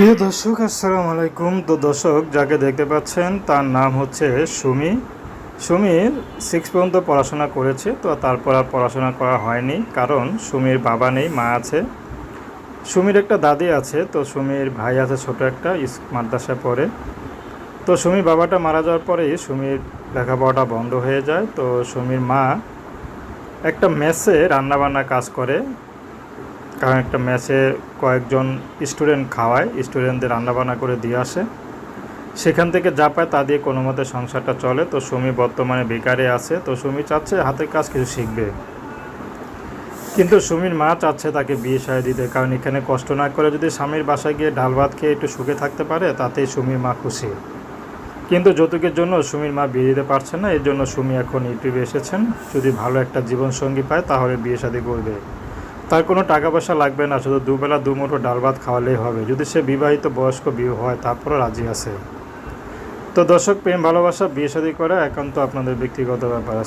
প্রিয় দর্শক, আসসালামু আলাইকুম। তো দর্শক, যাকে দেখতে পাচ্ছেন তার নাম হচ্ছে সুমি। সুমির 6 পর্যন্ত পড়াশোনা করেছে, তো তারপর আর পড়াশোনা করা হয়নি, কারণ সুমির বাবা নেই, মা আছে। সুমির একটা দাদি আছে, তো সুমির ভাই আছে ছোট একটা, মাদ্রাসায় পড়ে। তো সুমির বাবাটা মারা যাওয়ার পরেই সুমির লেখাপড়াটা বন্ধ হয়ে যায়। তো সুমির মা একটা মেসে রান্নাবান্না কাজ করে, কারণ একটা মেসে কয়েকজন স্টুডেন্ট খাওয়ায়, স্টুডেন্টদের রান্নাবান্না করে দিয়ে আসে। সেখান থেকে যা পায় তা দিয়ে কোনো মতে সংসারটা চলে। তো সুমি বর্তমানে বেকারে আছে। তো সুমি চাচ্ছে হাতের কাজ কিছু শিখবে, কিন্তু সুমির মা চাচ্ছে তাকে বিয়ে শাদী দিতে, কারণ এখানে কষ্ট না করে যদি স্বামীর বাসায় গিয়ে ডাল ভাত খেয়ে একটু সুখে থাকতে পারে, তাতেই সুমির মা খুশি। কিন্তু যৌতুকের জন্য সুমির মা বিয়ে দিতে পারছে না, এর জন্য সুমি এখন ইউটিউবে এসেছেন। যদি ভালো একটা জীবনসঙ্গী পায় তাহলে বিয়ে শাদী করবে। তার কোনো টাকা পয়সা লাগবে না, শুধু দুবেলা দুমুঠো ডাল ভাত খাওয়ালেই হবে। যদি সে বিবাহিত বয়স্ক বিয়ে হয় তারপরও রাজি আছে। তো দর্শক, প্রেম ভালোবাসা বিয়ে শাদী করা একান্ত আপনাদের ব্যক্তিগত ব্যাপার।